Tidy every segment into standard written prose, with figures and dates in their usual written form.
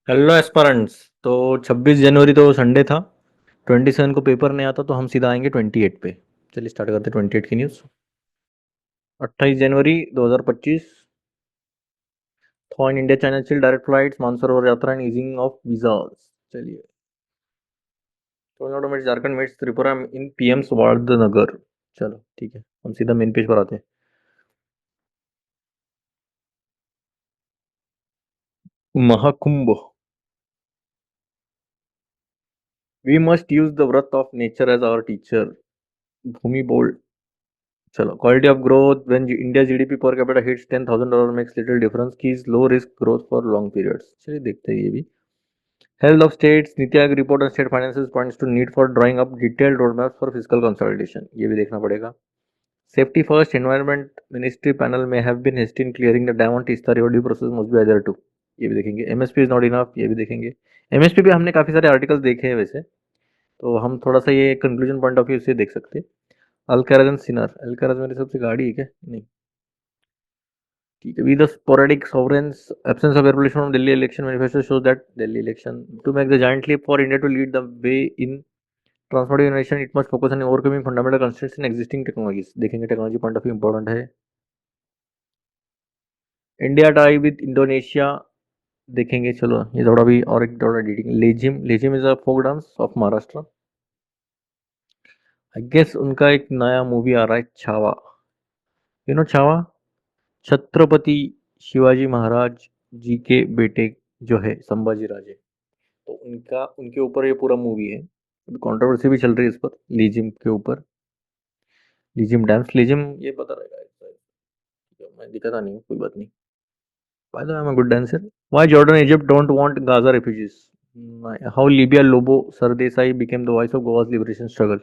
Hello एस्पारेंट्स। तो 26 जनवरी तो Sunday था। 27 को पेपर नहीं आता तो हम सीधा आएंगे 28 पे। चलिए स्टार्ट करते हैं 28 की news. 28 January 2025। Thaw in India China chill direct flights Mansarovar यात्रा एंड ईजिंग ऑफ वीजास। चलिए। तमिलनाडु में झारखंड में त्रिपुरा इन पीएम स्वार्थनगर। चलो ठीक है, हम सीधा मेन पेज पर आते हैं। Mahakumbh. We must use the wrath of nature as our teacher. भूमि बोल्ड। चलो, quality of growth when India GDP per capita hits $10,000 makes little difference key is low risk growth for long periods. चलिए देखते हैं ये भी। Health of states NITI Aayog report on state finances points to need for drawing up detailed road maps for fiscal consolidation. ये भी देखना पड़ेगा। Safety first environment ministry panel may have been hasty in clearing the dam on Teesta river due process must be adhered to. ये भी देखेंगे। MSP is not enough, ये भी देखेंगे। एमएसपी पे हमने काफी सारे आर्टिकल्स देखे हैं वैसे, तो हम थोड़ा सा ये कंक्लूजन पॉइंट ऑफ व्यू से देख सकते हैं। अल्काराज सिनर, अल्काराज मेरे सबसे गाड़ी है क्या? नहीं। ठीक है। With the sporadic sovereign's absence of evolution from Delhi election manifesto shows that Delhi election to make the giant leap for India to lead the way in transformative innovation, it must focus on overcoming fundamental constraints in existing technologies. देखेंगे technology point of view important है। India tie with Indonesia देखेंगे। चलो ये थोड़ा भी और एक थोड़ा detail. Lezim, Lezim is a folk dance of Maharashtra. I guess उनका एक नया मूवी आ रहा है छावा। You know Chhaava? छत्रपति शिवाजी महाराज जी के बेटे जो है संभाजी राजे, तो उनका उनके ऊपर ये पूरा मूवी है। कंट्रोवर्सी भी चल रही है इस पर, लीजिम के ऊपर। लीजिम डांस, लीजिम ये पता रहेगा शायद। मैं दिखाता नहीं हूँ, कोई बात नहीं। By the way, I am a good dancer. Why Jordan Egypt don't want Gaza refugees. How Libya Lobo Sardesai became the voice of Goa's liberation struggle.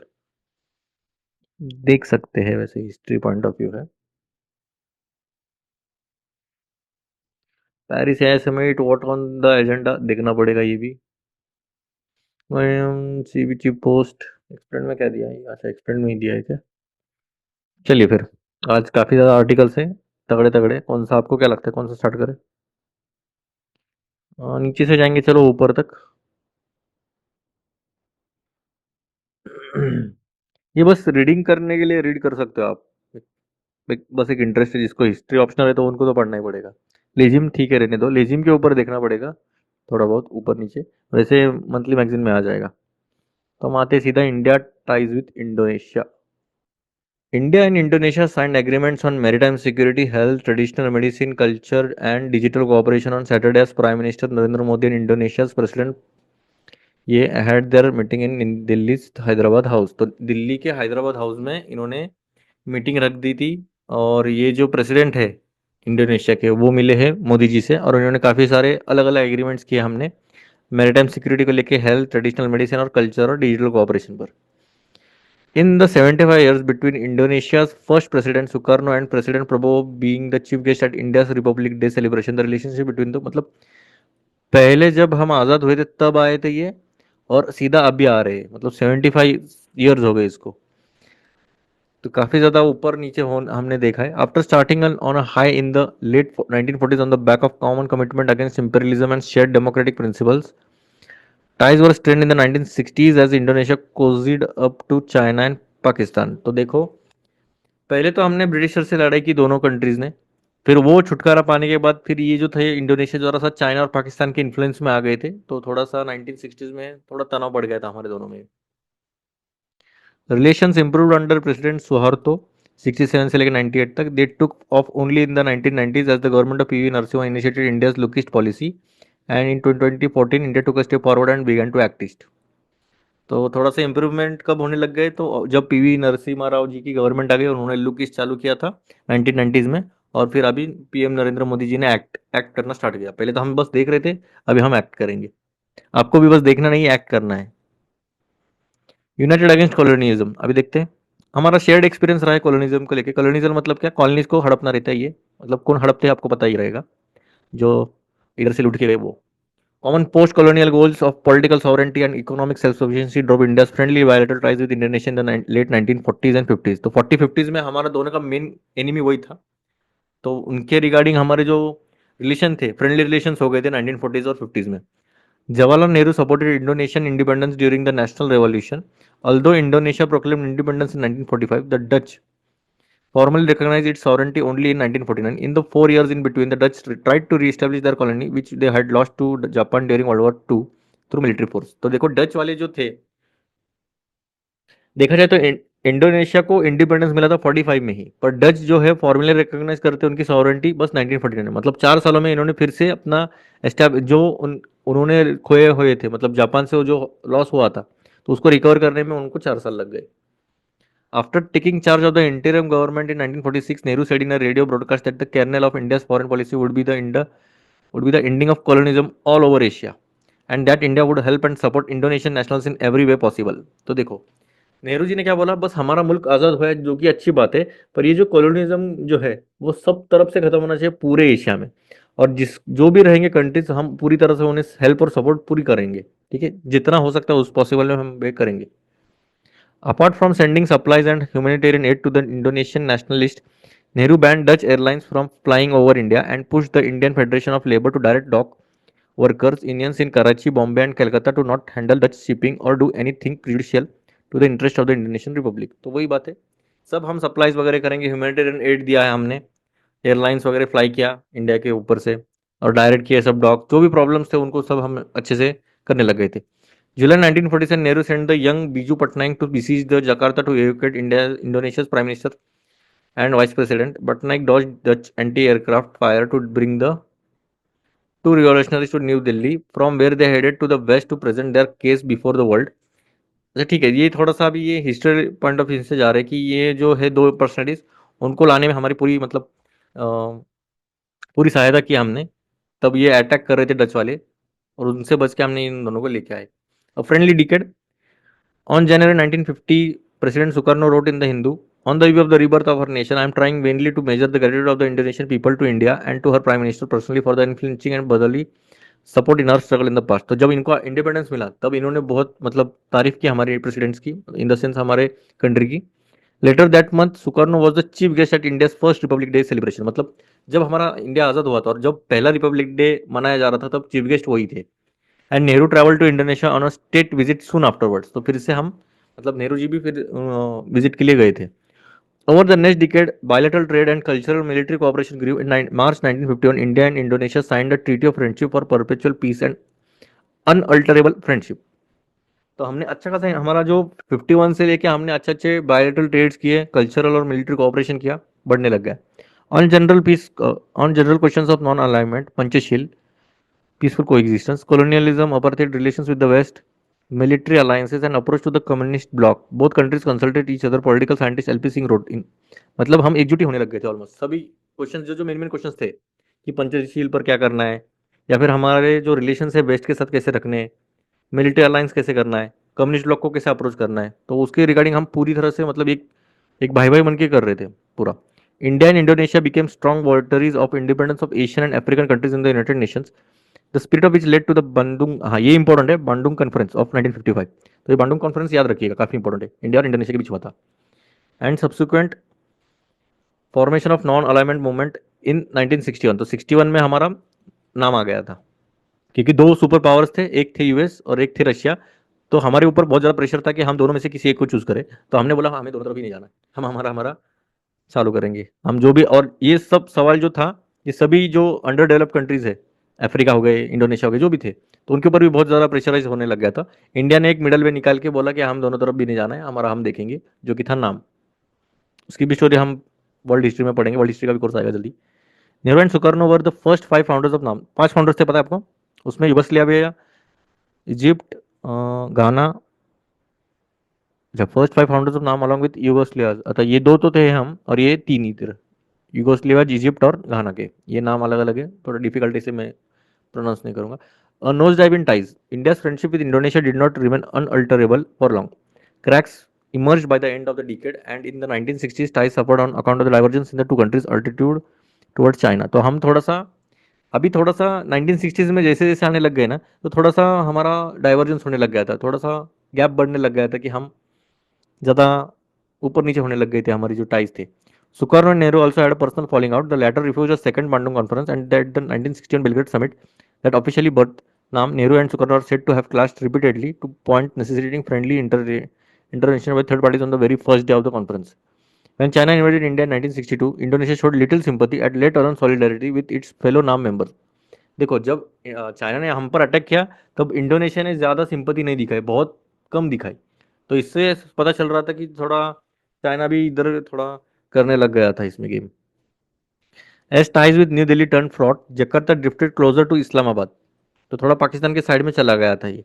देख सकते हैं, वैसे हिस्ट्री पॉइंट ऑफ व्यू है। Paris air summit what on the agenda देखना पड़ेगा ये भी। सीबीची post explain में क्या दिया है? अच्छा, एक्सप्लेन में ही दिया है क्या? चलिए फिर। आज काफी ज्यादा आर्टिकल्स हैं, तगड़े तगड़े। कौन सा आपको क्या लगता है, कौन सा स्टार्ट करें? नीचे से जाएंगे, चलो ऊपर तक। ये बस रीडिंग करने के लिए रीड कर सकते हो आप। बस एक इंटरेस्ट है, जिसको हिस्ट्री ऑप्शनल है तो उनको तो पढ़ना ही पड़ेगा। लेजिम ठीक है, रहने दो। लेजिम के ऊपर देखना पड़ेगा थोड़ा बहुत ऊपर नीचे। वैसे मंथली मैगजीन में आ जाएगा। तो हम आते हैं सीधा India ties with Indonesia. India and Indonesia signed agreements on maritime security, health, traditional medicine, culture, and digital cooperation on Saturday as Prime Minister Narendra Modi and Indonesia's President ये had their meeting in Delhi Hyderabad house. तो दिल्ली के Hyderabad house में इन्होंने meeting रख दी थी। और ये जो प्रेसिडेंट है इंडोनेशिया के, वो मिले हैं मोदी जी से, और इन्होंने काफ़ी सारे अलग अलग एग्रीमेंट्स किए हमने मैरिटाइम सिक्योरिटी को लेके, हेल्थ, ट्रेडिशनल मेडिसिन और कल्चर और डिजिटल कोऑपरेशन पर। In the 75 years between Indonesia's first President Sukarno and President Prabowo being the chief guest at India's Republic Day celebration, the relationship between the मतलब पहले जब हम आज़ाद हुए थे तब आए थे ये, और सीधा अभी आ रहे हैं, मतलब 75 ईयर्स हो गए इसको। तो काफ़ी ज़्यादा ऊपर नीचे हो हमने देखा है। After starting on a high in the late 1940s on the back of common commitment against imperialism and shared democratic principles, ties were strained in the 1960s as Indonesia cozied up to China and Pakistan. तो देखो, पहले तो हमने britisher से लड़ाई की दोनों countries ने, फिर वो छुटकारा पाने के बाद फिर ये जो थे इंडोनेशिया जरा सा चाइना और पाकिस्तान के इन्फ्लुएंस में आ गए थे, तो थोड़ा सा 1960s में थोड़ा तनाव बढ़ गया था हमारे दोनों में। Relations improved under president Suharto 67 से लेकर 98 तक। They took off only in the 1990s as the government of PV Narasimha initiated India's look east policy and in 2014 India took a step forward and began to act east. तो थोड़ा सा improvement कब होने लग गए, तो जब पीवी नरसिम्हा राव जी की गवर्नमेंट आ गई, उन्होंने लुक ईस्ट चालू किया था 1990s में। और फिर अभी पीएम नरेंद्र मोदी जी ने एक्ट एक्ट करना स्टार्ट किया। पहले तो हम बस देख रहे थे, अभी हम एक्ट करेंगे। आपको भी बस देखना नहीं, एक्ट करना है। यूनाइटेड अगेंस्ट कॉलोनिज्म अभी देखते हैं। हमारा शेयर्ड एक्सपीरियंस रहा है कॉलोनिज्म को लेकर। कॉलोनिज्म मतलब क्या? कॉलोनीज को हड़पना रहता है ये। मतलब कौन हड़पते हैं आपको पता ही रहेगा, जो इधर से लुट के गए वो। Common post-colonial goals of political sovereignty and economic self-sufficiency drove India's friendly bilateral ties with Indonesia in the late 1940s and 50s। तो 40-50s में हमारा दोनों का मेन एनिमी वही था। तो उनके रिगार्डिंग हमारे जो रिलेशन थे, फ्रेंडली रिलेशंस हो गए थे 1940s और 50s में। Jawaharlal Nehru supported Indonesian independence during the National Revolution. Although Indonesia proclaimed independence in 1945, the Dutch formally recognized its sovereignty only in 1949. In the 4 years in between, the Dutch tried to re-establish their colony, which they had lost to Japan during World War II through military force. तो देखो Dutch वाले जो थे, देखा जाए तो Indonesia को independence मिला था 45 में ही, पर डच जो है फॉर्मली रिकॉग्नाइज करते उनकी सॉवरेंटी बस 1949 में। मतलब 4 सालों में इन्होंने फिर से अपना जो उन्होंने खोए हुए थे, मतलब जापान से वो जो लॉस हुआ था, तो उसको रिकवर करने में उनको 4 साल लग गए। After taking charge of the interim government in 1946, Nehru said in a radio broadcast that the kernel of India's foreign policy would be the ending of colonialism all over Asia, and that India would help and support Indonesian nationals in every way possible. तो देखो नेहरू जी ने क्या बोला, बस हमारा मुल्क आज़ाद हुआ है जो कि अच्छी बात है, पर ये जो कॉलोनिज्म जो है वो सब तरफ से खत्म होना चाहिए पूरे एशिया में, और जिस जो भी रहेंगे कंट्रीज हम पूरी तरह से उन्हें हेल्प और सपोर्ट पूरी करेंगे। ठीक है, जितना हो सकता है उस पॉसिबल में हम वे करेंगे। Apart from sending supplies and humanitarian aid to the Indonesian nationalists, Nehru banned Dutch airlines from flying over India and pushed the Indian Federation of Labour to direct dock workers, unions in Karachi, Bombay, and Calcutta to not handle Dutch shipping or do anything prejudicial to the interest of the Indonesian Republic. तो वही बात है, सब हम supplies वगैरह करेंगे, humanitarian add दिया है हमने, एयरलाइंस वगैरह फ्लाई किया इंडिया के ऊपर से और डायरेक्ट किया सब डॉक, जो भी प्रॉब्लम्स थे उनको सब हम अच्छे से करने लग गए थे। July 1947, Nehru sent the young Biju Patnaik to besiege the Jakarta to evacuate Indonesia's Prime Minister and Vice President. Patnaik dodged Dutch anti-aircraft fire to bring the two revolutionaries to New Delhi, from where they headed to the west to present their case before the world. अच्छा ठीक है, ये थोड़ा सा अभी ये history point of view से जा रहे हैं कि ये जो है दो पर्सनैलिटीज, उनको लाने में हमारी पूरी मतलब पूरी सहायता की हमने, तब ये अटैक कर रहे थे डच वाले, और उनसे बच के हमने इन दोनों को लेके आए। A friendly decade. On January 1950, President Sukarno wrote in the Hindu, "On the eve of the rebirth of our nation, I am trying vainly to measure the gratitude of the Indonesian people to India and to her Prime Minister personally for the unflinching and brotherly support in our struggle in the past. तो जब इनको independence मिला तब इन्होंने बहुत मतलब तारीफ की हमारे प्रेसिडेंट्स की, इन द सेंस हमारे कंट्री की। Later that month Sukarno was the chief guest at India first republic day celebration. मतलब जब हमारा इंडिया आज़ाद हुआ था और जब पहला रिपब्लिक डे मनाया जा रहा था तब चीफ गेस्ट वही थे। And Nehru travel to Indonesia on a state visit soon afterwards. तो फिर से हम मतलब नेहरू जी भी फिर विजिट के लिए गए थे। Over the next decade, bilateral trade and cultural military cooperation grew. In March 1951, India and Indonesia signed a treaty of friendship for perpetual peace and unalterable friendship. तो हमने अच्छा खासा हमारा जो 51 से लेके हमने अच्छे अच्छे बायोलेटरल ट्रेड्स किए, कल्चरल और मिलिट्री कोऑपरेशन किया, बढ़ने लग गया। On general peace, on general questions of non alignment, Panchsheel, peaceful coexistence, colonialism, apartheid relations with the West, military alliances and approach to the communist bloc. Both countries consulted each other. Political scientist LP Singh wrote in, मतलब हम एकजुट ही होने लग गए थे almost सभी question, जो जो मेन मेन क्वेश्चन थे कि पंचशील पर क्या करना है, या फिर हमारे जो रिलेशन है वेस्ट के साथ कैसे रखने हैं, मिलिट्री अलायंस कैसे करना है, कम्युनिस्ट ब्लॉक को कैसे अप्रोच करना है, तो उसके रिगार्डिंग हम पूरी तरह से मतलब एक भाई भाई बन के कर रहे थे पूरा। India and Indonesia became strong volunteers of independence of Asian and African countries in the United Nations. The spirit of which led to the Bandung, हाँ ये इंपॉर्टेंट है, बंडुंग कॉन्फ्रेंस ऑफ 1955। तो ये बंडुंग कॉन्फ्रेंस याद रखिएगा, काफी इंपॉर्टेंट है, इंडिया और इंडोनेशिया के बीच हुआ था। And subsequent formation of non alignment movement in 1961। तो 61 में हमारा नाम आ गया था, क्योंकि दो सुपर पावर्स थे, एक थे यूएस और एक थे रशिया, तो हमारे ऊपर बहुत ज़्यादा प्रेशर था कि हम दोनों में से किसी एक को चूज करें। तो हमने बोला हमें दोनों तरफ ही नहीं जाना, हम हमारा हमारा चालू करेंगे हम जो भी। और ये सब सवाल जो था, ये सभी जो अंडर डेवलप्ड कंट्रीज है, अफ्रीका हो गए, इंडोनेशिया हो गए, जो भी थे, तो उनके ऊपर भी बहुत ज़्यादा प्रेशराइज होने लग गया था। इंडिया ने एक मिडल वे निकाल के बोला कि हम दोनों तरफ भी नहीं जाना है, हमारा हम देखेंगे, जो कि था नाम। उसकी भी स्टोरी हम वर्ल्ड हिस्ट्री में पढ़ेंगे, वर्ल्ड हिस्ट्री का भी कोर्स आएगा जल्दी। Nehru and Sukarno were the first 5 founders of नाम। 5 फाउंडर्स थे, पता है आपको? उसमें यूगोस्लाविया, इजिप्ट, गाना, जब फर्स्ट 5 फाउंडर्स ऑफ नाम अलॉन्ग विद यूगोस्लाविया। अतः ये दो तो थे हम, और ये तीन ही थे, यूगोस्लाविया, इजिप्ट और घाना के। ये नाम अलग अलग है, थोड़ा डिफिकल्टी से मैं प्रोनाउंस नहीं करूंगा। A nosedive in ties. India's friendship with Indonesia did not remain unalterable for long. Cracks emerged by the end of the decade, and in the 1960s, ties suffered on account of the divergence in the two countries' altitude towards China. तो हम थोड़ा सा अभी थोड़ा सा 1960s में जैसे जैसे आने लग गए ना, तो थोड़ा सा हमारा डाइवर्जेंस होने लग गया था, थोड़ा सा गैप बढ़ने लग गया था कि हम ज़्यादा ऊपर नीचे होने लग गए थे हमारी जो टाइज थे। Sukarno and Nehru also had a personal falling out. The latter refused a second Bandung conference, and at the 1961 Belgrade summit that officially birthed NAM Nehru and Sukarno are said to have clashed repeatedly to point necessitating friendly intervention by third parties on the very first day of the conference. When China invaded India in 1962, Indonesia showed little sympathy and later on solidarity with its fellow NAM members. देखो जब China ने हम पर attack किया तब Indonesia ने ज़्यादा sympathy नहीं दिखाई, बहुत कम दिखाई। तो इससे पता चल रहा था कि थोड़ा चाइना भी इधर थोड़ा करने लग गया था इसमें game. As ties with New Delhi turn fraud, Jakarta drifted closer to Islamabad. तो थोड़ा पाकिस्तान के साइड में चला गया था ये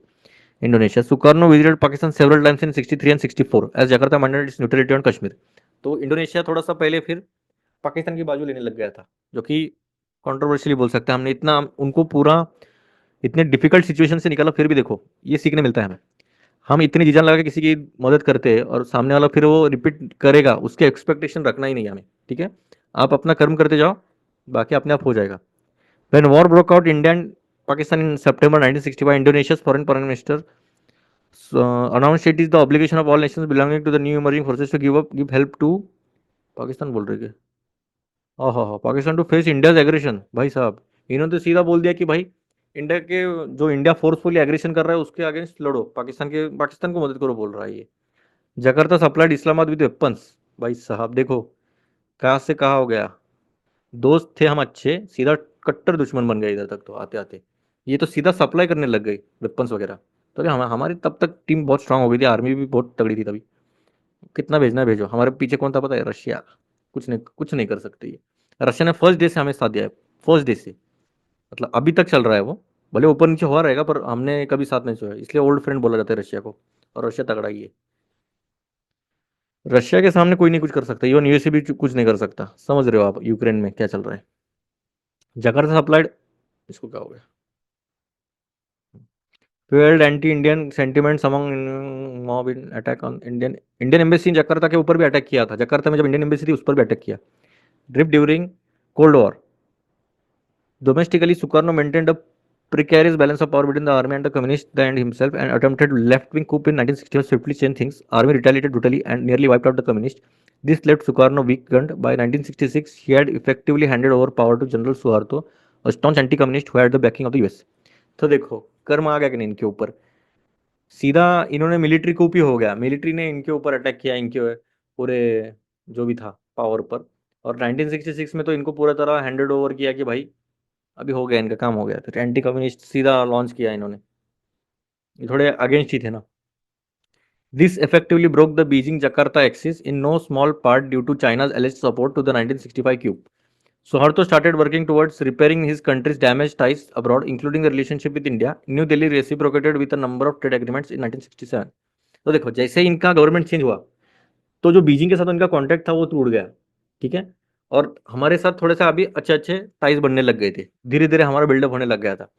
Indonesia. Sukarno visited Pakistan several times in 63 and 64 as Jakarta minded its neutrality on Kashmir. तो इंडोनेशिया थोड़ा सा पहले फिर पाकिस्तान की बाजू लेने लग गया था, जो कि कंट्रोवर्शियली बोल सकते हैं। हमने इतना उनको पूरा इतने डिफिकल्ट सिचुएशन से निकाला, फिर भी देखो ये सीखने मिलता है हमें। हम इतनी जी जान लगा के किसी की मदद करते हैं और सामने वाला फिर वो रिपीट करेगा, उसके एक्सपेक्टेशन रखना ही नहीं है हमें, ठीक है। आप अपना कर्म करते जाओ, बाकी अपने आप हो जाएगा। When war broke out India and Pakistan in September 1965, Indonesia's foreign minister announced it is the obligation of all nations belonging to the new emerging forces to give help to Pakistan बोल रहे थे। हाँ, Pakistan to face India's aggression. भाई साहब इन्होंने तो सीधा बोल दिया कि भाई इंडिया के जो इंडिया फोर्सफुली एग्रेशन कर रहा है उसके अगेंस्ट लड़ो, पाकिस्तान को मदद करो बोल रहा है ये। Jakarta supplied Islamabad with weapons. भाई साहब देखो कहाँ से कहाँ हो गया। दोस्त थे हम अच्छे, सीधा कट्टर दुश्मन बन गए इधर तक। तो आते आते ये तो सीधा सप्लाई करने लग गई वेपन्स वगैरह। तो हमारी तब तक टीम बहुत स्ट्रांग हो गई थी, आर्मी भी बहुत तगड़ी थी तभी। कितना भेजना है भेजो, हमारे पीछे कौन था पता है? रशिया। कुछ नहीं कर सकते ये। रशिया ने फर्स्ट डे से हमें साथ दिया है, फर्स्ट डे से। मतलब अभी तक चल रहा है वो, भले ऊपर नीचे हुआ रहेगा पर हमने कभी साथ नहीं छोड़ा, इसलिए ओल्ड फ्रेंड बोला जाता है रशिया को। और रशिया तगड़ा ही है। रशिया के सामने कोई नहीं कुछ कर सकता, इवन यूएसए भी कुछ नहीं कर सकता। समझ रहे हो आप यूक्रेन में क्या चल रहा है? जकार्ता सप्लाइड, इसको क्या हो गया? fueled anti-Indian sentiments among mob in attack on Indian embassy Jakarta के ऊपर भी अटैक किया था। जकार्ता में जब इंडियन एम्बेसी थी उस पर भी अटैक किया। Drift during cold war, domestically Sukarno maintained a precarious balance of power between the army and the communist and himself, and attempted left-wing coup in 1960 swiftly changed things. Army retaliated brutally and nearly wiped out the communists. This left Sukarno weakened. By 1966, he had effectively handed over power to General Suharto, a staunch anti-communist who had the backing of the US. तो देखो कर्म आ गया कि नहीं इनके ऊपर, सीधा इन्होंने मिलिट्री कूप ही हो गया। मिलिट्री ने इनके ऊपर अटैक किया, इनके पूरे जो भी था पावर पर। और 1966 में तो इनको पूरा तरह हैंडेड ओवर किया कि भाई अभी हो गया, इनका काम हो गया। तो एंटी कम्युनिस्ट सीधा लॉन्च किया इन्होंने, ये थोड़े अगेंस्ट ही थे ना। This effectively broke the Beijing-Jakarta axis in no small part due to China's alleged support to the 1965 coup. Suharto started working towards repairing his country's damaged ties abroad, including the relationship with India. New Delhi reciprocated with a number of trade agreements in 1967. तो देखो जैसे ही इनका government change हुआ तो जो Beijing के साथ उनका कॉन्टैक्ट था वो टूट गया, ठीक है। और हमारे साथ थोड़े से अभी अच्छे अच्छे टाइज बनने लग गए थे, धीरे धीरे हमारा बिल्डअप होने लग गया था।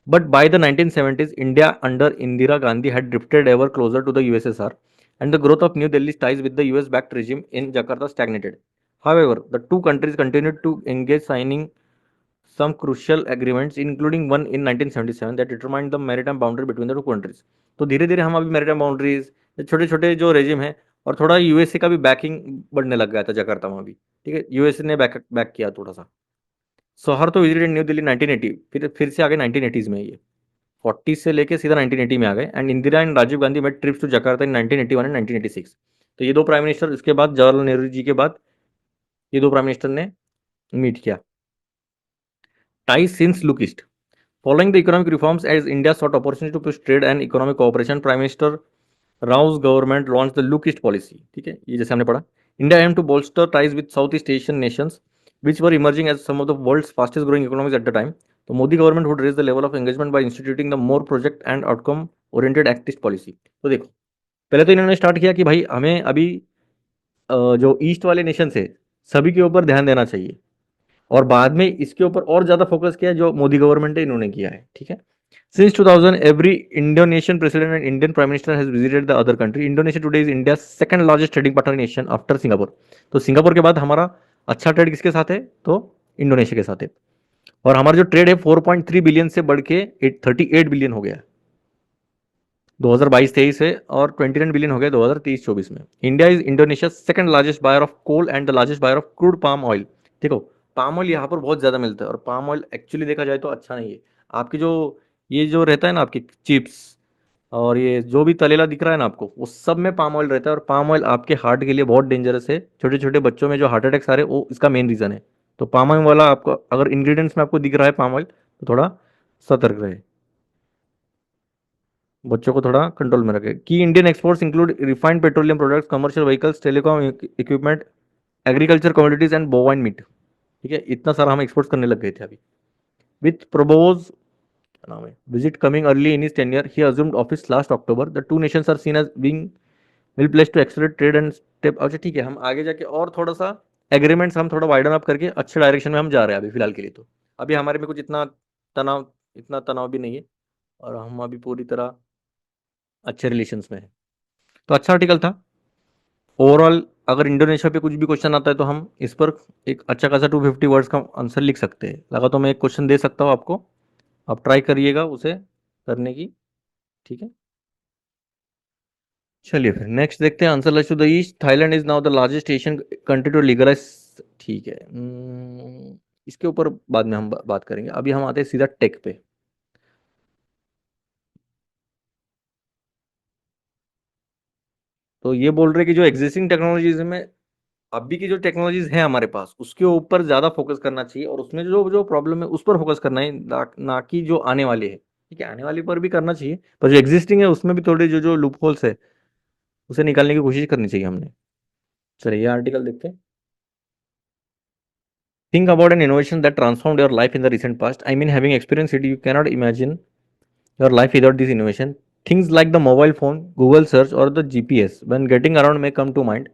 But by the 1970s, India under Indira Gandhi had drifted ever closer to the USSR, and the growth of New Delhi's ties with the US-backed regime in Jakarta stagnated. However, the two countries continued to engage, signing some crucial agreements, including one in 1977 that determined the maritime boundary between the two countries. तो धीरे धीरे हम अभी maritime boundaries, छोटे छोटे जो regime है, और थोड़ा यूएसए का भी बैकिंग बढ़ने लग गया था जकार्ता में भी, ठीक है। यूएसए ने बैक किया थोड़ा सा। सौहार्दो विजिटेड न्यू दिल्ली 1980, फिर से आ गए 1980s में ये 40 से लेके सीधा 1980 में आ गए। And Indira and Rajiv Gandhi made trips to Jakarta in 1981 and 1986। तो ये दो प्राइम मिनिस्टर, इसके बाद जवाहरलाल नेहरू जी के बाद ये दो प्राइम मिनिस्टर ने मीट किया। Ties since look east, following the economic reforms as India sought opportunity to push trade and economic cooperation, prime minister Rao's government launch the look east policy, ठीक है। ये जैसे हमने पढ़ा, India aim to bolster ties with south east Asian nations which were emerging as some of the world's fastest growing economies at the time. The Modi government would raise the level of engagement by instituting the more project and outcome oriented act east policy. तो देखो पहले तो इन्होंने start किया कि भाई हमें अभी जो ईस्ट वाले नेशन है सभी के ऊपर ध्यान देना चाहिए, और बाद में इसके ऊपर और ज़्यादा फोकस किया जो मोदी गवर्नमेंट है इन्होंने किया है, ठीक है। Since 2000, every Indonesian president and Indian prime minister has visited the other country. Indonesia today is India's second largest trading partner nation after Singapore. तो सिंगापुर के बाद हमारा अच्छा ट्रेड किसके साथ है? तो इंडोनेशिया के साथ है। और हमारा जो ट्रेड है 4.3 बिलियन से बढ़ के 38 बिलियन हो गया 2022-23 से, और 29 बिलियन हो गया 2023-24 में। India is Indonesia second largest buyer of coal and the largest buyer of crude palm oil. देखो पाम ऑयल यहाँ पर बहुत ज़्यादा मिलता है, और पाम ऑयल एक्चुअली देखा जाए तो अच्छा नहीं है। आपकी जो ये जो रहता है ना आपके चिप्स और ये जो भी तलेला दिख रहा है ना आपको, वो सब में पाम ऑयल रहता है, और पाम ऑयल आपके हार्ट के लिए बहुत डेंजरस है। छोटे छोटे बच्चों में जो हार्ट अटैक्स आ रहे हैं वो इसका मेन रीजन है। तो पाम ऑयल वाला आपको अगर इंग्रेडिएंट्स में आपको दिख रहा है पाम ऑयल, तो थोड़ा सतर्क रहे, बच्चों को थोड़ा कंट्रोल में रखे। Key Indian exports include refined petroleum products, commercial vehicles, telecom equipment, agriculture commodities and bovine meat. ठीक है, इतना सारा हम एक्सपोर्ट करने लग गए थे अभी। विथ प्रपोज नाम है visit coming early in his tenure, he assumed office last October, the two nations are seen as being well placed to accelerate trade and step. अच्छा ठीक है, हम आगे जाके और थोड़ा सा एग्रीमेंट्स हम थोड़ा वाइडन अप करके अच्छे डायरेक्शन में हम जा रहे हैं अभी फिलहाल के लिए। तो अभी हमारे में कुछ तनाव इतना तनाव भी नहीं है, और हम अभी पूरी तरह अच्छे रिलेशंस में है। तो अच्छा आर्टिकल था ओवरऑल। अगर इंडोनेशिया पे कुछ भी क्वेश्चन आता है तो हम इस पर एक अच्छा खासा 250 वर्ड्स का आंसर लिख सकते हैं। लगा तो मैं एक क्वेश्चन दे सकता हूँ आपको, आप ट्राई करिएगा उसे करने की। ठीक है, चलिए फिर नेक्स्ट देखते हैं। Answer to the east, Thailand is now the largest Asian country to legalise. ठीक है, इसके ऊपर बाद में हम बात करेंगे। अभी हम आते हैं सीधा टेक पे। तो ये बोल रहे कि जो एग्जिस्टिंग टेक्नोलॉजीज में अभी की जो टेक्नोलॉजीज है हमारे पास, उसके ऊपर ज्यादा फोकस करना चाहिए, और उसमें जो जो प्रॉब्लम है उस पर फोकस करना है, ना कि जो आने वाली है। ठीक है, आने वाली पर भी करना चाहिए, पर जो एग्जिस्टिंग है उसमें भी थोड़े जो जो लूप होल्स है उसे निकालने की कोशिश करनी चाहिए हमने। चलिए ये आर्टिकल देखते हैं। Think about an innovation that transformed your life in the recent past. I mean, having experienced it, you cannot imagine your life without this innovation. Things like the mobile phone, Google search, or the GPS, when getting around, may come to mind.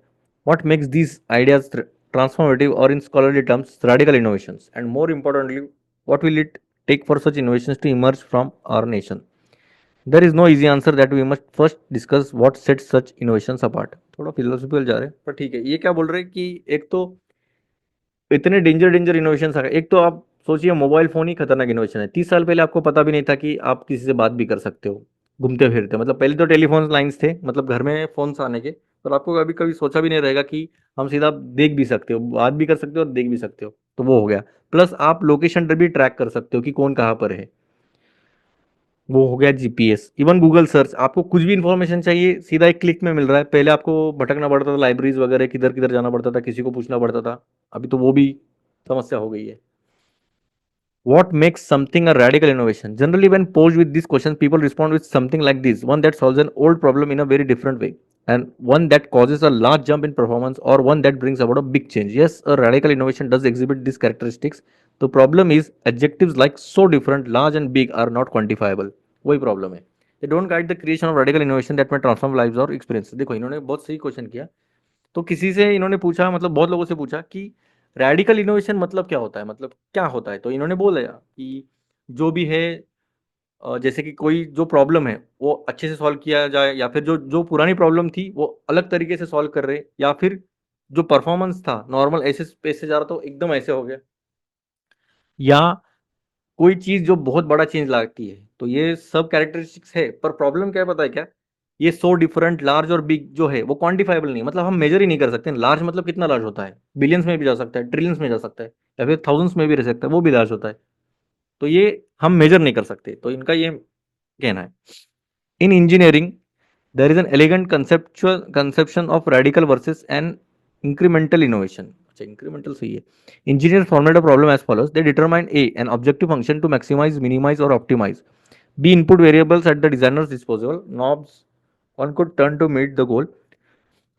What makes these ideas transformative, or in scholarly terms, radical innovations? And more importantly, what will it take for such innovations to emerge from our nation? There is no easy answer that we must first discuss what sets such innovations apart. थोड़ा philosophical जा रहे हैं, पर ठीक है। ये क्या बोल रहे हैं कि एक तो इतने डेंजर डेंजर इनोवेशन आ गए। एक तो आप सोचिए, मोबाइल फोन ही खतरनाक इनोवेशन है। 30 साल पहले आपको पता भी नहीं था कि आप किसी से बात भी कर सकते हो घूमते फिरते। मतलब पहले तो टेलीफोन लाइंस थे, मतलब घर में फोन आने के, पर आपको कभी कभी सोचा भी नहीं रहेगा कि हम सीधा देख भी सकते हो, बात भी कर सकते हो और देख भी सकते हो। तो वो हो गया। प्लस आप लोकेशन भी ट्रैक कर सकते हो कि कौन कहाँ पर है, वो हो गया जीपीएस। इवन गूगल सर्च, आपको कुछ भी इंफॉर्मेशन चाहिए सीधा एक क्लिक में मिल रहा है। पहले आपको भटकना पड़ता था, लाइब्रेरीज वगैरह किधर किधर जाना पड़ता था, किसी को पूछना पड़ता था। अभी तो वो भी समस्या हो गई है। What makes something a radical innovation? Generally, when posed with these questions, people respond with something like this: one that solves an old problem in a very different way, and one that causes a large jump in performance, or one that brings about a big change. Yes, a radical innovation does exhibit these characteristics. The problem is, adjectives like so different, large, and big are not quantifiable. वही problem है। They don't guide the creation of radical innovation that may transform lives or experiences. देखो, इन्होंने बहुत सही question किया। तो किसी से इन्होंने पूछा, मतलब बहुत लोगों से पूछा कि रेडिकल इनोवेशन मतलब क्या होता है, मतलब क्या होता है। तो इन्होंने बोला कि जो भी है, जैसे कि कोई जो प्रॉब्लम है वो अच्छे से सॉल्व किया जाए, या फिर जो जो पुरानी प्रॉब्लम थी वो अलग तरीके से सॉल्व कर रहे, या फिर जो परफॉर्मेंस था नॉर्मल ऐसे स्पेस से जा रहा था एकदम ऐसे हो गया, या कोई चीज जो बहुत बड़ा चेंज लाती है। तो ये सब कैरेक्टरिस्टिक्स है, पर प्रॉब्लम क्या है पता है क्या? ये सो डिफरेंट, लार्ज और बिग जो है वो क्वांटिफाइबल नहीं, मतलब हम मेजर ही नहीं कर सकते। लार्ज मतलब कितना लार्ज होता है, बिलियंस में भी जा सकता है, ट्रिलियंस में जा सकता है, या फिर थाउजेंड्स में भी रह सकता है, वो भी लार्ज होता है। तो ये हम मेजर नहीं कर सकते, तो इनका ये कहना है। इन engineering there is an elegant conception of radical versus an incremental innovation. अच्छा, incremental सही है। Engineers formulate a problem as follows: they determine a an objective function to maximize, minimize, or optimize. B input variables at the designer's disposal. Knobs one could turn to meet the goal.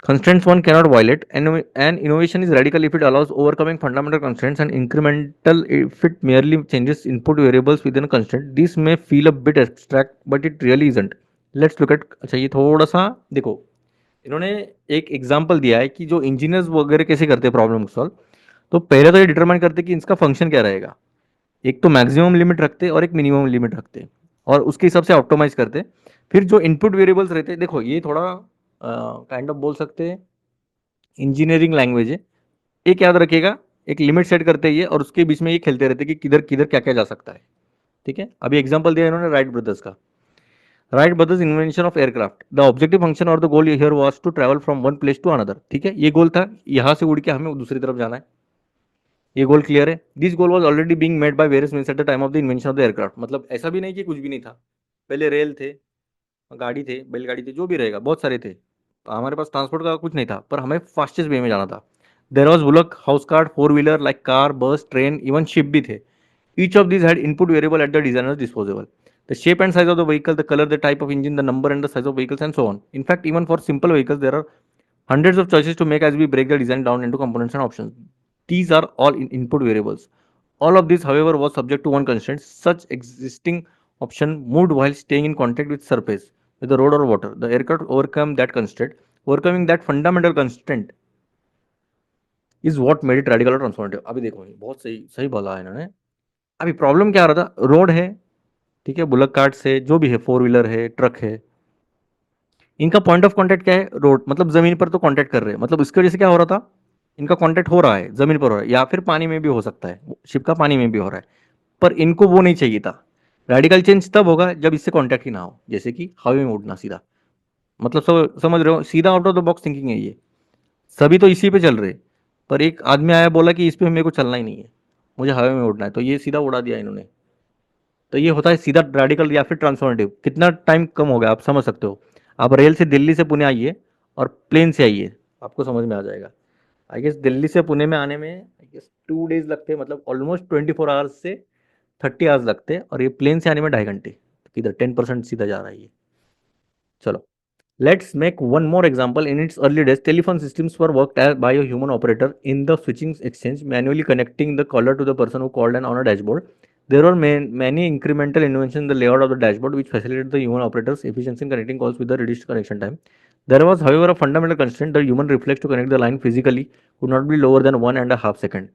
Constraints one cannot violate. And innovation is radical if it allows overcoming fundamental constraints, and incremental if it merely changes input variables within a constraint. This may feel a bit abstract, but it really isn't. Let's look at, अच्छा ये थोड़ा सा देखो, इन्होंने एक example दिया है कि जो इंजीनियर्स वगैरह कैसे करते हैं प्रॉब्लम सॉल्व। तो पहले तो ये डिटरमाइन करते हैं कि इसका फंक्शन क्या रहेगा। एक तो मैक्सिमम लिमिट रखते और एक मिनिमम लिमिट रखते, और उसके हिसाब से ऑप्टिमाइज करते। फिर जो इनपुट वेरिएबल्स रहते हैं, देखो ये थोड़ा काइंड ऑफ बोल सकते हैं इंजीनियरिंग लैंग्वेज है। एक याद रखिएगा, एक लिमिट सेट करते हैं ये, और उसके बीच में ये खेलते रहते हैं कि किधर किधर क्या क्या जा सकता है। ठीक है, अभी एग्जांपल दिया इन्होंने राइट ब्रदर्स का। Wright brothers invention of aircraft, the objective function और the goal here was to travel from one place to another. ठीक है, ये गोल था, यहाँ से उड़ के हमें दूसरी तरफ जाना है। ये गोल क्लियर है. This goal was already being made by various means at the time of the invention of the aircraft. मतलब ऐसा भी नहीं कि कुछ भी नहीं था. पहले रेल थे, गाड़ी थे, बैलगाड़ी थे, जो भी रहेगा, बहुत सारे थे. हमारे पास ट्रांसपोर्ट का कुछ नहीं था, पर हमें फास्टेस्ट वे में जाना था. There was bullock, house cart, four wheeler like car, बस, ट्रेन, इवन शिप भी थे. Each of these had input variable at the designer's disposal. The shape and size of the vehicle, the color, the type of engine, the number and the size of vehicles, and so on. In fact, even for simple vehicles, there are hundreds of choices to make as we break the design down into components and options. These are all input variables. All of this, however, was subject to one constraint. Such existing option moved while staying in contact with surface, with the road or water. The aircraft overcome that constraint. Overcoming that fundamental constraint is what made it radical or transformative. अभी देखो, बहुत सही सही बोला है इन्होंने. अभी problem क्या आ रहा था? रोड है, ठीक है, बुलक कार्ट से जो भी है, फोर व्हीलर है, ट्रक है, इनका पॉइंट ऑफ कांटेक्ट क्या है? रोड. मतलब जमीन पर तो कांटेक्ट कर रहे हैं, मतलब इसकी वजह से क्या हो रहा था? इनका कांटेक्ट हो रहा है, जमीन पर हो रहा है, या फिर पानी में भी हो सकता है, शिप का पानी में भी हो रहा है. पर इनको वो नहीं चाहिए था. रेडिकल चेंज तब होगा जब इससे कांटेक्ट ही ना हो, जैसे कि हवा में उड़ना सीधा. मतलब सब समझ रहे हो, सीधा out of the box thinking है ये. सभी तो इसी पे चल रहे, पर एक आदमी आया, बोला कि इस पे मेरे को चलना ही नहीं है, मुझे हवा में उड़ना है, तो ये सीधा उड़ा दिया इन्होंने. तो ये होता है सीधा रेडिकल या फिर ट्रांसफॉर्मेटिव. कितना टाइम कम हो गया, आप समझ सकते हो. आप रेल से दिल्ली से पुणे आइए और प्लेन से आइए, आपको समझ में आ जाएगा. आई गेस दिल्ली से पुणे में आने में आई गेस 2 डेज लगते हैं, मतलब ऑलमोस्ट 24 आवर्स से 30 आवर्स लगते हैं, और ये प्लेन से आने में 2.5 घंटे. किधर 10% सीधा जा रहा है ये. चलो, let's make one more example. In its early days, telephone systems were worked by a human operator in the switching exchange, manually connecting the caller to the person who called and on a dashboard. There were many incremental innovations in the layout of the dashboard which facilitated the human operator's efficiency in connecting calls with the reduced connection time. There was, however, a fundamental constraint: the human reflex to connect the line physically could not be lower than 1.5 seconds.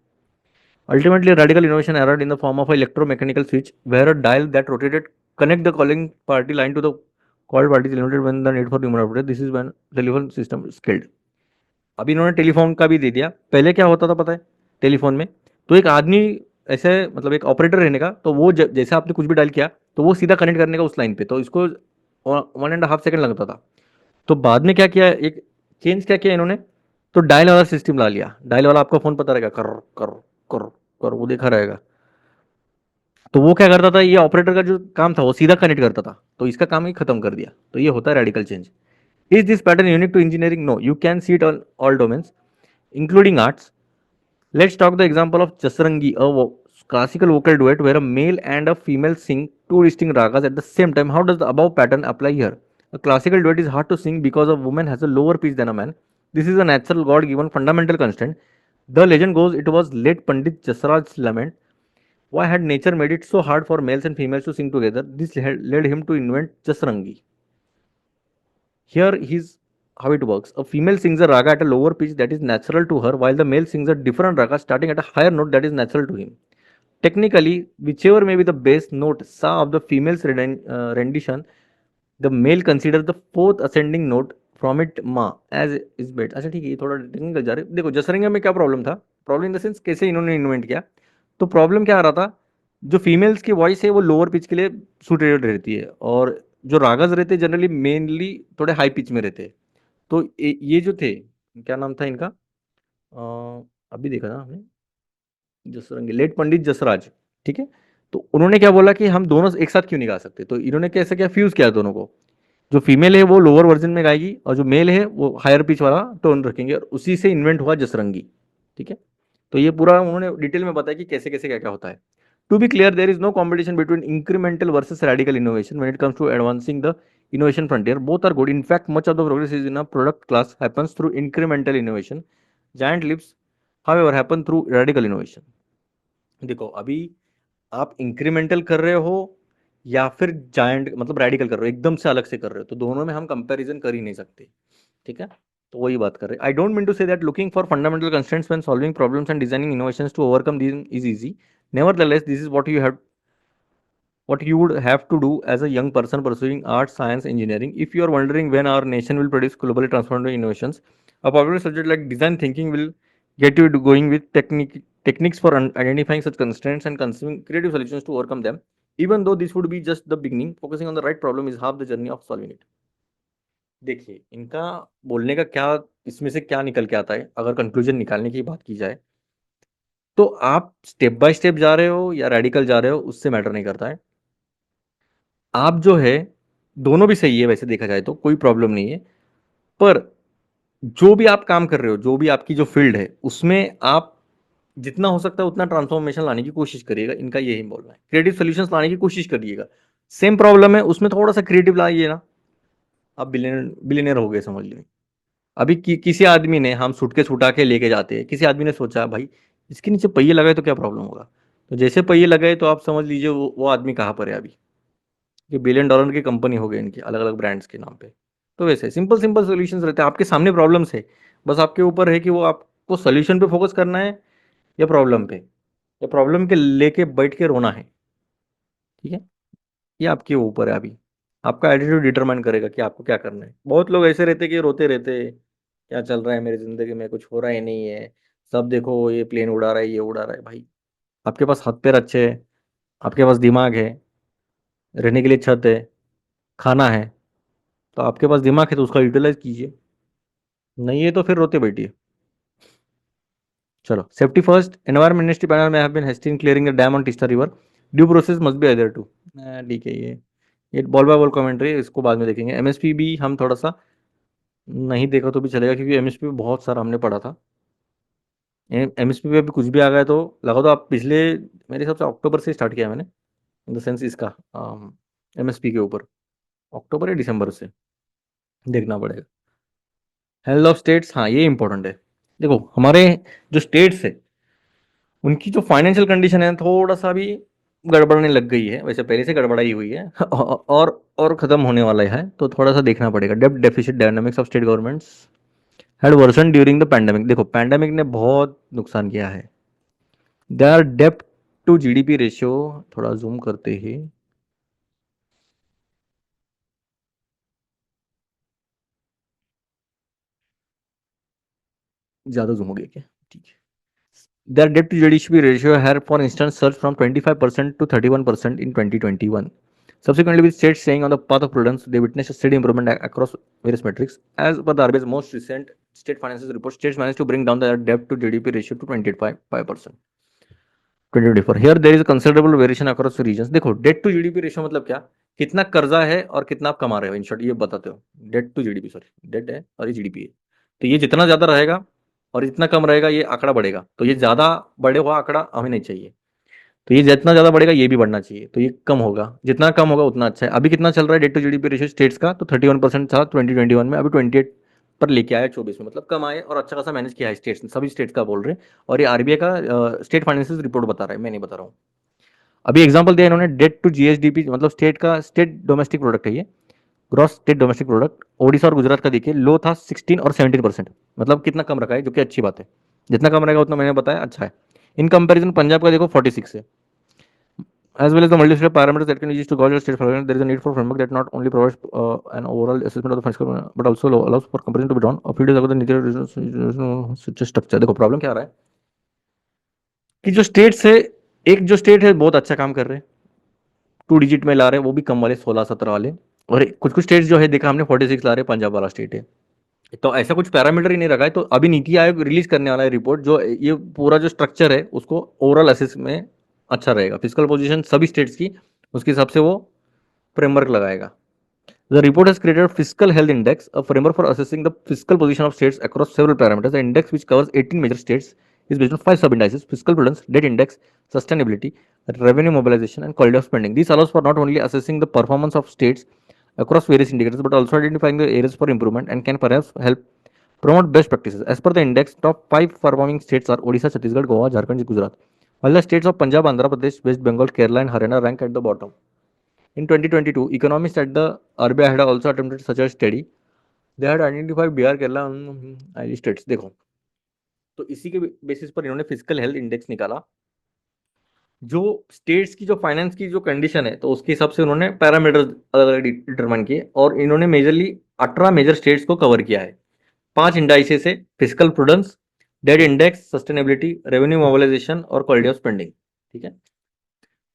Ultimately, radical innovation arrived in the form of an electromechanical switch, where a dial that rotated connect the calling party line to the called party is limited when the need for human operator. This is when telephone system scaled. अभी इन्होंने telephone का भी दे दिया. पहले क्या होता था पता है? टेलीफोन में तो एक आदमी ऐसे, मतलब एक ऑपरेटर रहने का, तो वो जैसे आपने कुछ भी डायल किया तो वो सीधा कनेक्ट करने का उस लाइन पे, तो इसको 1.5 सेकंड लगता था. तो बाद में क्या किया, एक चेंज क्या किया इन्होंने, तो डायल वाला सिस्टम ला लिया. डायल वाला आपका फोन पता रहेगा, कर कर कर कर वो देखा रहेगा. तो वो क्या करता था, ये ऑपरेटर का जो काम था वो सीधा कनेक्ट करता था, तो इसका काम ही खत्म कर दिया. तो ये होता है radical change. Is this pattern unique to engineering? No, you can see it all domains including arts. Let's talk the example of Jasrangi, a classical vocal duet where a male and a female sing two distinct ragas at the same time. How does the above pattern apply here? A classical duet is hard to sing because a woman has a lower pitch than a man. This is a natural God given fundamental constraint. The legend goes it was late Pandit Jasraj's lament. Why had nature made it so hard for males and females to sing together? This led him to invent Jasrangi. Here is how it works. A female sings a raga at a lower pitch that is natural to her, while the male sings a different raga starting at a higher note that is natural to him. Technically, whichever may be the base note sa of the female's rendition, the male considers the fourth ascending note from it ma as is best. अच्छा ठीक है, ये थोड़ा technical जा रहे. देखो जसरंगा में क्या प्रॉब्लम था, प्रॉब्लम इन द सेंस कैसे इन्होंने इन्वेंट किया. तो प्रॉब्लम क्या आ रहा था, जो फीमेल्स की वॉइस है वो लोअर पिच के लिए सूटेड रहती है, और जो रागज रहते जनरली मेनली थोड़े हाई पिच में रहते हैं. तो ये जो थे, क्या नाम था इनका, अभी देखा ना हमने, जसरंगी, लेट पंडित जसराज, ठीक है. तो उन्होंने क्या बोला कि हम दोनों एक साथ क्यों नहीं गा सकते, तो इन्होंने कैसे क्या फ्यूज किया दोनों को. जो फीमेल है वो लोअर वर्जन में गाएगी और जो मेल है वो हायर पिच वाला टोन रखेंगे, और उसी से इन्वेंट हुआ जसरंगी. ठीक है. तो ये पूरा उन्होंने डिटेल में बताया कि कैसे कैसे क्या क्या होता है. To be clear, there is no competition between incremental versus radical innovation when it comes to advancing the innovation frontier. Both are good. In fact, much of the progress is in a product class happens through incremental innovation. Giant leaps, however, happen through radical innovation. देखो अभी आप incremental कर रहे हो या फिर giant मतलब radical कर रहे हो, एकदम से अलग से कर रहे हो, तो दोनों में हम कंपैरिजन कर ही नहीं सकते. ठीक है. तो वही बात कर रहे हैं. I don't mean to say that looking for fundamental constraints when solving problems and designing innovations to overcome these is easy. Nevertheless this is what you would have to do as a young person pursuing arts, science, engineering. If you are wondering when our nation will produce globally transformative innovations, a popular subject like design thinking will get you going with techniques for identifying such constraints and conceiving creative solutions to overcome them. Even though this would be just the beginning, focusing on the right problem is half the journey of solving it. देखिए इनका बोलने का क्या, इसमें से क्या निकल के आता है, अगर कंक्लूजन निकालने की बात की जाए, तो आप स्टेप बाय स्टेप जा रहे हो या रेडिकल जा रहे हो, उससे मैटर नहीं करता है। आप जो है, दोनों भी सही है वैसे देखा जाए तो, कोई प्रॉब्लम नहीं है। पर जो भी आप काम कर रहे हो, जो भी आपकी जो फील्ड है, उसमें आप जितना हो सकता है उतना ट्रांसफॉर्मेशन लाने की कोशिश करिएगा। इनका यही बोलना है, क्रिएटिव सॉल्यूशंस लाने की कोशिश करिएगा। सेम प्रॉब्लम है उसमें, थोड़ा सा क्रिएटिव लाइए ना, आप बिलियनर बिलियनर हो गए समझ लीजिए। अभी किसी आदमी ने, हम सूटकेस उठा के लेके जाते हैं, किसी आदमी ने सोचा भाई इसके नीचे पहिए लगाए तो क्या प्रॉब्लम होगा, तो जैसे पहिए लगाए तो आप समझ लीजिए वो आदमी कहाँ पर है अभी। ये बिलियन डॉलर की कंपनी हो गई इनकी, अलग अलग ब्रांड्स के नाम पे। तो वैसे सिंपल सिंपल सोल्यूशंस रहते हैं, आपके सामने प्रॉब्लम्स है, बस आपके ऊपर है कि वो आपको सोल्यूशन पे फोकस करना है या प्रॉब्लम पे, या प्रॉब्लम के लेके बैठ के रोना है। ठीक है, ये आपके ऊपर है अभी। आपका एटीट्यूड डिटरमाइन करेगा कि आपको क्या करना है। बहुत लोग ऐसे रहते कि रोते रहते, क्या चल रहा है मेरी जिंदगी में, कुछ हो रहा ही नहीं है, सब देखो ये प्लेन उड़ा रहा है, ये उड़ा रहा है। भाई आपके पास हाथ पैर अच्छे है, आपके पास दिमाग है, रहने के लिए छत है, खाना है, तो आपके पास दिमाग है तो उसका यूटिलाइज कीजिए। नहीं है तो फिर रोते बैठिए। चलो, safety first, environment ministry panel may have been hasty in clearing the dam on Teesta river, due process must be adhered to. ठीक है, ये बॉल बाय बॉल कमेंट्री, इसको बाद में देखेंगे। एमएसपी भी हम थोड़ा सा नहीं देखा तो भी चलेगा, क्योंकि एमएसपी में बहुत सारा हमने पढ़ा था। एमएसपी पे भी कुछ भी आ गया तो लगा, तो आप पिछले, मेरे हिसाब से अक्टूबर से स्टार्ट किया मैंने, इन द सेंस इसका एमएसपी के ऊपर, अक्टूबर या दिसंबर से देखना पड़ेगा। हेल्थ ऑफ स्टेट्स, हाँ ये इंपॉर्टेंट है। देखो हमारे जो स्टेट्स है, उनकी जो फाइनेंशियल कंडीशन है थोड़ा सा भी गड़बड़ने लग गई है, वैसे पहले से गड़बड़ाई हुई है और खत्म होने वाला है, तो थोड़ा सा देखना पड़ेगा। डेब्ट deficit dynamics of state governments had worsened during the pandemic. देखो पैंडेमिक ने बहुत नुकसान किया है। देयर डेप्ट टू जीडीपी रेशियो, थोड़ा जूम करते हैं, ज्यादा जूम हो गया क्या, ठीक है। Their debt to GDP ratio had, for instance, surged from 25% to 31% in 2021. Subsequently, with states staying on the path of prudence, they witnessed a steady improvement across various metrics. As per the RBI's most recent state finances report, states managed to bring down their debt to GDP ratio to 25%. 2024. Here there is a considerable variation across regions. देखो date to GDP ratio मतलब क्या, कितना कर्जा है और कितना आप कमा रहे हो, इन शॉर्ट ये बताते हो। Debt to GDP, sorry debt है और ये जीडीपी है, तो ये जितना ज्यादा रहेगा और जितना कम रहेगा ये आंकड़ा बढ़ेगा, तो ये ज्यादा बढ़े हुआ आंकड़ा हमें नहीं चाहिए। तो ये जितना ज्यादा बढ़ेगा ये भी बढ़ना चाहिए, तो ये कम होगा, जितना कम होगा उतना अच्छा है। अभी कितना चल रहा है debt to GDP ratio states का, तो 31% था 2021 में, अभी 28 पर लेके आया 24 में, मतलब कम आए और अच्छा खासा मैनेज किया है स्टेट्स, सभी स्टेट्स का बोल रहे हैं। और ये आरबीआई का स्टेट फाइनेंसिस रिपोर्ट बता रहा है, मैं नहीं बता रहा हूँ। अभी एग्जांपल दिया इन्होंने, डेट टू जीएसडीपी मतलब स्टेट का स्टेट डोमेस्टिक प्रोडक्ट है ये, gross state domestic product. Odisha और गुजरात का देखिए, लो था 16 और 17%, मतलब कितना कम रखा है, जो कि अच्छी बात है। जितना कम रहेगा उतना मैंने बताया अच्छा है। इन कंपैरिजन पंजाब का देखो 46 है। As well as the multi-state parameters that can be used to gauge your state performance, there is a need for framework that not only provides an overall assessment of the fiscal, but also allows for comparison to be drawn. A few days ago, the Niti such a structure. देखो problem क्या आ रहा है कि जो states है, एक जो state है बहुत अच्छा काम कर रहे हैं, 2 डिजिट में ला रहे हैं, वो भी कम वाले 16-17 वाले, और कुछ कुछ स्टेट्स जो है देखा हमने 46 ला रहे हैं, पंजाब वाला स्टेट है। तो ऐसा कुछ पैरामीटर ही नहीं रखा है, तो अभी नीति आयोग रिलीज करने वाला है रिपोर्ट, जो ये पूरा जो स्ट्रक्चर है उसको ओवरऑल असेस में अच्छा रहेगा, फिजिकल पोजीशन सभी स्टेट्स की, उसके हिसाब से वो फ्रेमवर्क लगाएगा। The report has created a fiscal health index, a framework for assessing the fiscal position of states across several parameters. The index, which covers 18 major states, is based on 5 sub-indices: fiscal prudence, debt index, sustainability, revenue mobilization, and quality of spending. This allows for not only assessing the performance of states across various indicators, but also identifying the areas for improvement and can perhaps help promote best practices. As per the index, top 5 performing states are Odisha, Chhattisgarh, Goa, Jharkhand, Gujarat, while the states of Punjab, Andhra Pradesh, West Bengal, Kerala, and Haryana rank at the bottom. In 2022, economists at the RBI had also attempted such a study. They had identified Bihar, Kerala states। देखो, तो इसी के basis पर इन्होंने physical health index निकाला, जो states की जो फाइनेंस की जो कंडीशन है, तो उसके हिसाब से उन्होंने पैरामीटर्स अलग अलग डिटरमाइन किए, और इन्होंने मेजरली 18 मेजर स्टेट्स को कवर किया है। 5 इंडाइसेस से fiscal prudence, debt index, sustainability, revenue mobilisation और क्वालिटी ऑफ स्पेंडिंग। ठीक है,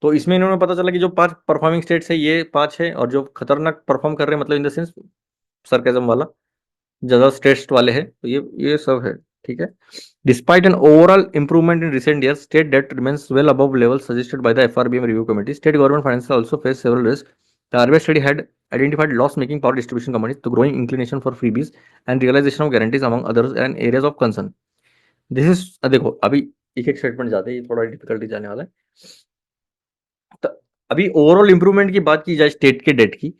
तो इसमें इन्होंने पता चला कि जो 5 परफॉर्मिंग स्टेट्स है ये 5 है, और जो खतरनाक परफॉर्म कर रहे हैं, मतलब इन द सेंस सरकेजम वाला, ज़्यादा स्ट्रेस्ड वाले हैं, तो ये सब है। ठीक है। Despite an overall improvement in recent year, state debt remains well above level suggested by the FRBM review committee. State government finances also face several risks. The RBI study had identified loss-making power distribution companies, the growing inclination for freebies, and realization of guarantees among others and areas of concern. This is, देखो अभी एक एक statement जाते हैं, ये थोड़ा difficulty जाने वाला है. तो अभी ओवरऑल इंप्रूवमेंट की बात की जाए स्टेट के डेट की,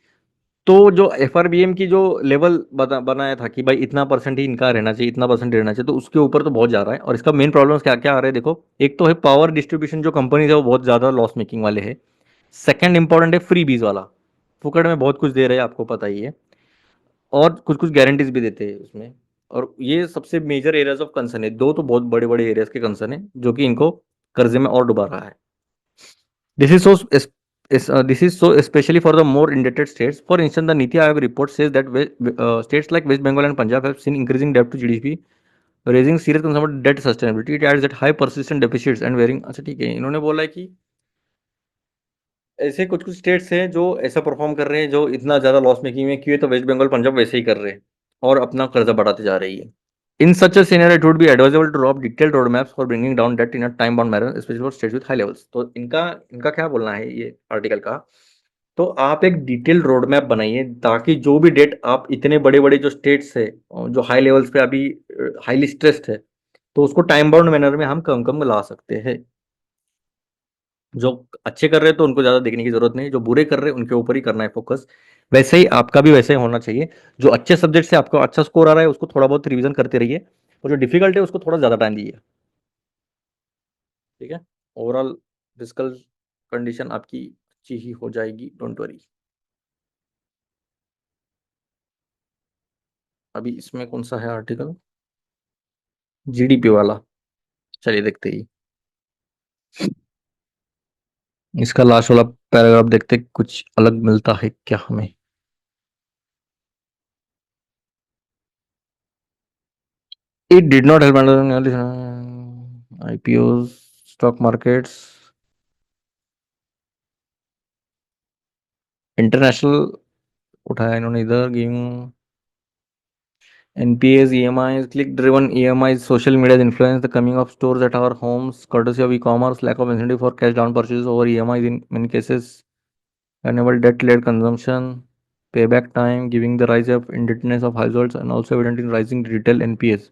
तो जो एफआरबीएम की जो लेवल बनाया था कि भाई इतना परसेंट ही इनका रहना चाहिए, इतना परसेंट रहना चाहिए, तो उसके ऊपर तो बहुत जा रहा है. और इसका मेन प्रॉब्लम क्या क्या आ रहा है, देखो एक तो है पावर डिस्ट्रीब्यूशन, जो कंपनीज है वो बहुत ज़्यादा लॉस मेकिंग वाले है. सेकंड इंपॉर्टेंट है फ्री बीज वाला, फुकड़ में बहुत कुछ दे रहे हैं, आपको पता ही है. और कुछ कुछ गारंटीज भी देते हैं उसमें. और ये सबसे मेजर एरियाज ऑफ कंसर्न है, दो तो बहुत बड़े बड़े एरियाज के कंसर्न है जो कि इनको कर्जे में और डुबा रहा है. This is so this is so especially for the more indebted states. For instance, the Niti Aayog report says that states like West Bengal and Punjab have seen increasing debt to GDP, raising serious concern about debt sustainability. It adds that high persistent deficits and varying. अच्छा ठीक है, इन्होंने बोला है कि ऐसे कुछ कुछ स्टेट्स हैं जो ऐसा परफॉर्म कर रहे हैं, जो इतना ज़्यादा लॉस मेकिंग में क्यों है, तो वेस्ट बंगाल पंजाब वैसे ही कर रहे हैं और अपना कर्जा बढ़ाते जा रही है. In such a scenario, it would be advisable to draw up detailed roadmaps for bringing down debt in a time-bound manner, especially for states with high levels. तो इनका इनका क्या बोलना है ये आर्टिकल का, तो आप एक डिटेल्ड रोड मैप बनाइए ताकि जो भी डेट आप इतने बड़े बड़े जो स्टेट्स है जो हाई लेवल्स पे अभी हाईली स्ट्रेस्ड है, तो उसको टाइम बाउंड मैनर में हम कम कम ला सकते हैं. जो अच्छे कर रहे हैं तो उनको ज़्यादा देखने की जरूरत नहीं, जो बुरे कर रहे हैं उनके ऊपर ही करना है फोकस. वैसे ही आपका भी वैसे ही होना चाहिए. जो अच्छे सब्जेक्ट से आपको अच्छा स्कोर आ रहा है उसको थोड़ा बहुत रिवीजन करते रहिए, और जो डिफिकल्ट है उसको थोड़ा ज़्यादा टाइम दीजिए. ठीक है. ओवरऑल फिजिकल कंडीशन आपकी अच्छी ही हो जाएगी, डोंट वरी. अभी इसमें कौन सा है आर्टिकल, जीडीपी वाला, चलिए देखते ही. इसका लास्ट वाला पैराग्राफ देखते कुछ अलग मिलता है क्या हमें. It did not help IPO, stock markets, international उठाया इन्होंने इधर, giving NPAs, EMIs, click-driven EMIs, social media influence, the coming of stores at our homes, courtesy of e-commerce, lack of incentive for cash down purchases over EMIs in many cases, enable debt-led consumption, payback time, giving the rise of indebtedness of households, and also evident in rising retail NPAs.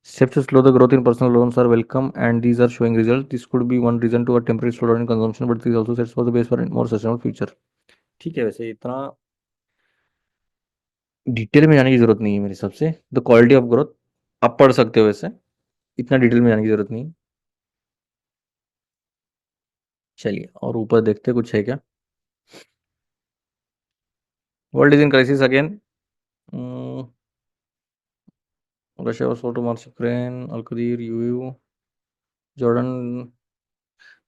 Steps to slow the growth in personal loans are welcome, and these are showing results. This could be one reason to a temporary slowdown in consumption, but this also sets for the base for a more sustainable future. ठीक है, वैसे इतना detail में जाने की जरूरत नहीं है मेरे हिसाब से. द क्वालिटी ऑफ ग्रोथ आप पढ़ सकते हो, वैसे इतना डिटेल में जाने की जरूरत नहीं. चलिए और ऊपर देखते कुछ है क्या. World is in crisis again. Russia was sold to Mars, Ukraine, Al Qadir, UAE, Jordan.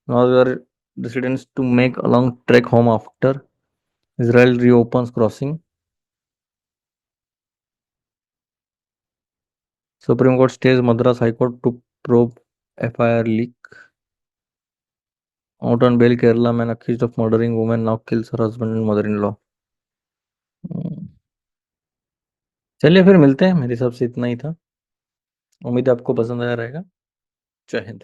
Now they are residents to make a long trek home after Israel reopens crossing. Supreme Court stays Madras High Court to probe FIR leak. Out on bail, Kerala man accused of murdering woman now kills her husband and mother-in-law. चलिए फिर मिलते हैं, मेरे हिसाब से इतना ही था. उम्मीद है आपको पसंद आया रहेगा. जय हिंद.